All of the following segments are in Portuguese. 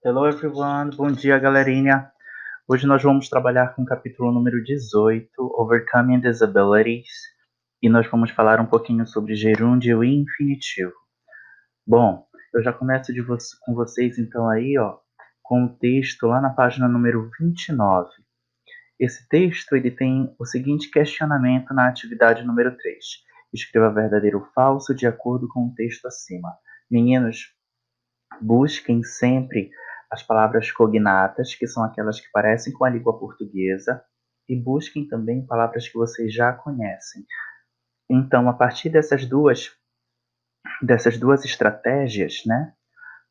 Hello everyone, bom dia galerinha. Hoje nós vamos trabalhar com o capítulo número 18, Overcoming Disabilities, e nós vamos falar um pouquinho sobre gerúndio e infinitivo. Bom, eu já começo com vocês então aí, ó, com o texto lá na página número 29. Esse texto ele tem o seguinte questionamento na atividade número 3. Escreva verdadeiro ou falso de acordo com o texto acima. Meninos, busquem sempre as palavras cognatas, que são aquelas que parecem com a língua portuguesa, e busquem também palavras que vocês já conhecem. Então, a partir dessas duas estratégias, né,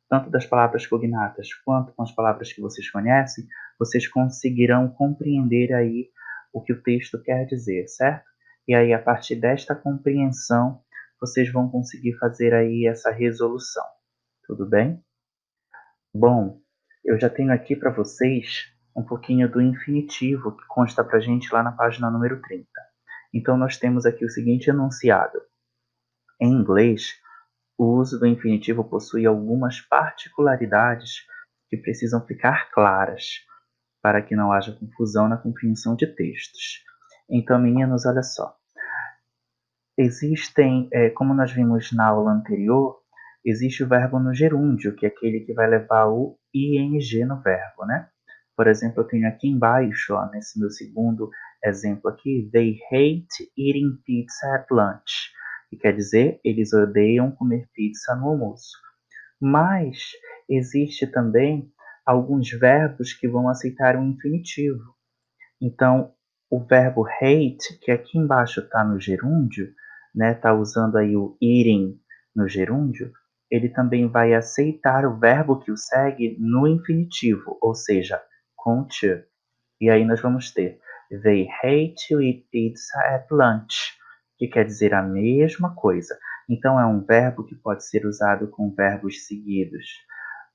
tanto das palavras cognatas quanto com as palavras que vocês conhecem, vocês conseguirão compreender aí o que o texto quer dizer, certo? E aí, a partir desta compreensão, vocês vão conseguir fazer aí essa resolução. Tudo bem? Bom, eu já tenho aqui para vocês um pouquinho do infinitivo que consta para a gente lá na página número 30. Então, nós temos aqui o seguinte enunciado. Em inglês, o uso do infinitivo possui algumas particularidades que precisam ficar claras para que não haja confusão na compreensão de textos. Então, meninos, olha só. Existem, como nós vimos na aula anterior, existe o verbo no gerúndio, que é aquele que vai levar o ing no verbo, né? Por exemplo, eu tenho aqui embaixo, ó, nesse meu segundo exemplo aqui, they hate eating pizza at lunch, que quer dizer, eles odeiam comer pizza no almoço. Mas existe também alguns verbos que vão aceitar um infinitivo. Então, o verbo hate, que aqui embaixo está no gerúndio, né, tá usando aí o eating no gerúndio, ele também vai aceitar o verbo que o segue no infinitivo, ou seja, com to. E aí nós vamos ter they hate to eat pizza at lunch, que quer dizer a mesma coisa. Então é um verbo que pode ser usado com verbos seguidos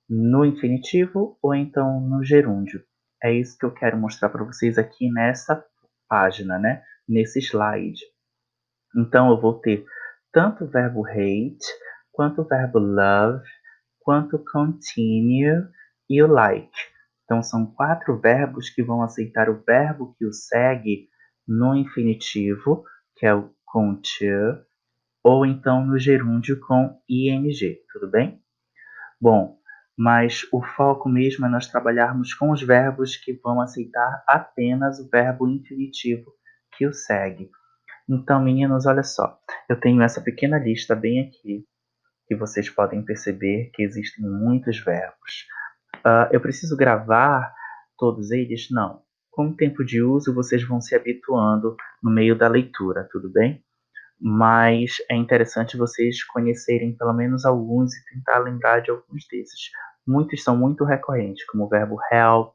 no infinitivo ou então no gerúndio. É isso que eu quero mostrar para vocês aqui nessa página, né? Nesse slide. Então eu vou ter tanto o verbo hate, quanto o verbo love, quanto continue e o like. Então são 4 verbos que vão aceitar o verbo que o segue no infinitivo, que é o com to, ou então no gerúndio com ing, tudo bem? Bom, mas o foco mesmo é nós trabalharmos com os verbos que vão aceitar apenas o verbo infinitivo que o segue. Então, meninos, olha só, eu tenho essa pequena lista bem aqui, que vocês podem perceber que existem muitos verbos. Eu preciso gravar todos eles? Não. Com o tempo de uso, vocês vão se habituando no meio da leitura, tudo bem? Mas é interessante vocês conhecerem pelo menos alguns e tentar lembrar de alguns desses. Muitos são muito recorrentes, como o verbo help,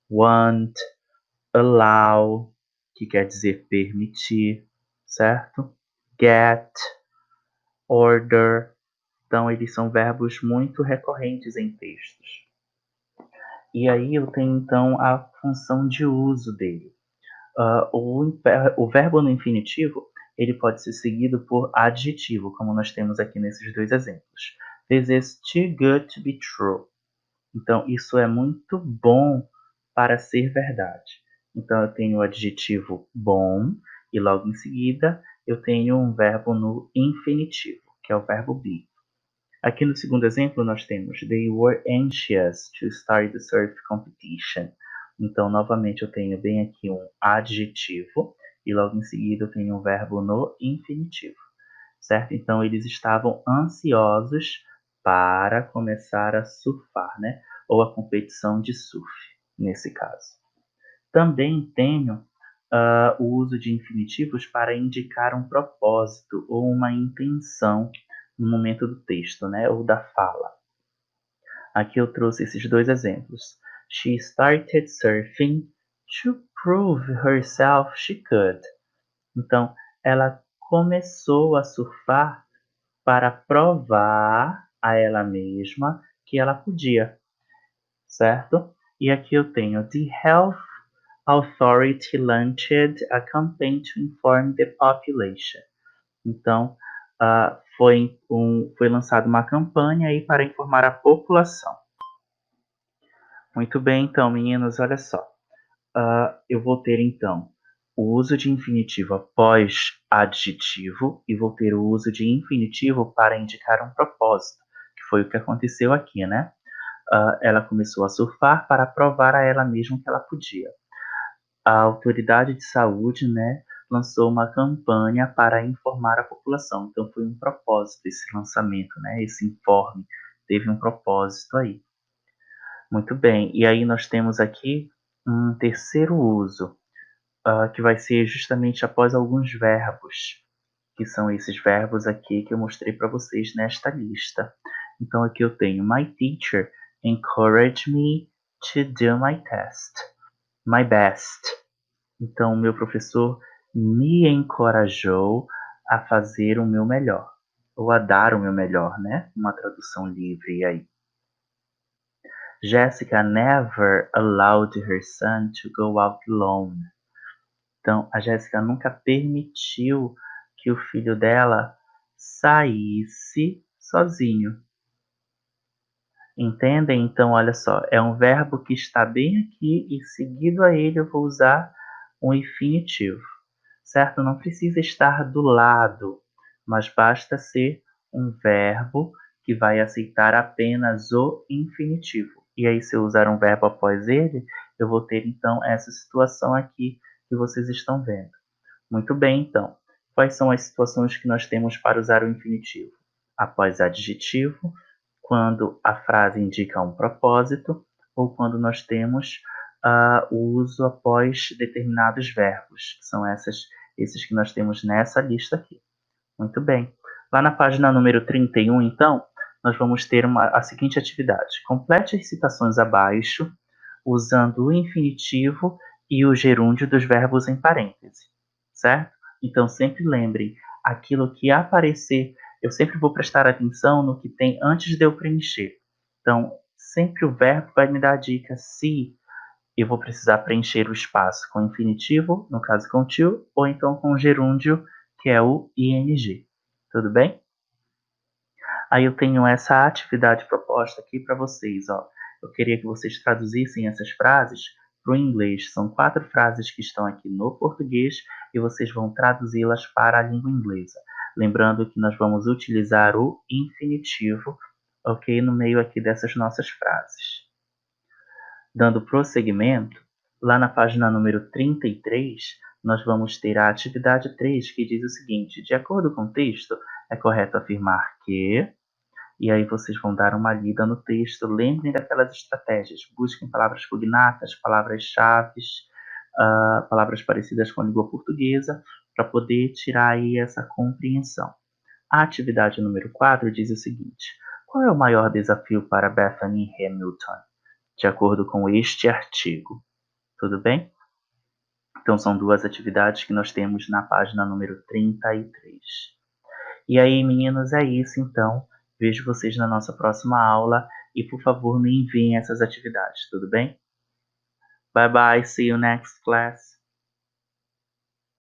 want, allow, que quer dizer permitir, certo? Get, order. Então, eles são verbos muito recorrentes em textos. E aí eu tenho, então, a função de uso dele. O verbo no infinitivo ele pode ser seguido por adjetivo, como nós temos aqui nesses dois exemplos. This is too good to be true. Então, isso é muito bom para ser verdade. Então, eu tenho o adjetivo bom e logo em seguida eu tenho um verbo no infinitivo, que é o verbo be. Aqui no segundo exemplo nós temos They were anxious to start the surf competition. Então, novamente, eu tenho bem aqui um adjetivo e logo em seguida eu tenho um verbo no infinitivo, certo? Então, eles estavam ansiosos para começar a surfar, né? Ou a competição de surf, nesse caso. Também tenho o uso de infinitivos para indicar um propósito ou uma intenção no momento do texto, né, ou da fala. Aqui eu trouxe esses dois exemplos. She started surfing to prove herself she could. Então, ela começou a surfar para provar a ela mesma que ela podia, certo? E aqui eu tenho The Health Authority launched a campaign to inform the population. Então, foi lançada uma campanha aí para informar a população. Muito bem, então, meninos, olha só. Eu vou ter, então, o uso de infinitivo após adjetivo e vou ter o uso de infinitivo para indicar um propósito, que foi o que aconteceu aqui, né? Ela começou a surfar para provar a ela mesma que ela podia. A autoridade de saúde, né, lançou uma campanha para informar a população. Então foi um propósito esse lançamento, né? Esse informe teve um propósito aí. Muito bem. E aí nós temos aqui um terceiro uso, que vai ser justamente após alguns verbos, que são esses verbos aqui que eu mostrei para vocês nesta lista. Então aqui eu tenho my teacher encouraged me to do my best. Então, o meu professor me encorajou a fazer o meu melhor, ou a dar o meu melhor, né? Uma tradução livre aí. Jessica never allowed her son to go out alone. Então, a Jéssica nunca permitiu que o filho dela saísse sozinho. Entendem? Então, olha só, é um verbo que está bem aqui e seguido a ele eu vou usar um infinitivo, certo? Não precisa estar do lado, mas basta ser um verbo que vai aceitar apenas o infinitivo. E aí, se eu usar um verbo após ele, eu vou ter então essa situação aqui que vocês estão vendo. Muito bem, então. Quais são as situações que nós temos para usar o infinitivo? Após adjetivo, quando a frase indica um propósito, ou quando nós temos o uso após determinados verbos, que são esses que nós temos nessa lista aqui. Muito bem. Lá na página número 31, então, nós vamos ter a seguinte atividade. Complete as citações abaixo, usando o infinitivo e o gerúndio dos verbos em parêntese, certo? Então, sempre lembrem, aquilo que aparecer, eu sempre vou prestar atenção no que tem antes de eu preencher. Então, sempre o verbo vai me dar a dica se eu vou precisar preencher o espaço com infinitivo, no caso com to, ou então com gerúndio, que é o ing. Tudo bem? Aí eu tenho essa atividade proposta aqui para vocês. Ó. Eu queria que vocês traduzissem essas frases para o inglês. São 4 frases que estão aqui no português e vocês vão traduzi-las para a língua inglesa. Lembrando que nós vamos utilizar o infinitivo, ok? No meio aqui dessas nossas frases. Dando prosseguimento, lá na página número 33, nós vamos ter a atividade 3, que diz o seguinte: de acordo com o texto, é correto afirmar que. E aí vocês vão dar uma lida no texto, lembrem daquelas estratégias, busquem palavras cognatas, palavras-chave, palavras parecidas com a língua portuguesa, para poder tirar aí essa compreensão. A atividade número 4 diz o seguinte: qual é o maior desafio para Bethany Hamilton, de acordo com este artigo? Tudo bem? Então são 2 atividades que nós temos na página número 33. E aí, meninos, é isso então. Vejo vocês na nossa próxima aula e, por favor, me enviem essas atividades, tudo bem? Bye bye, see you next class.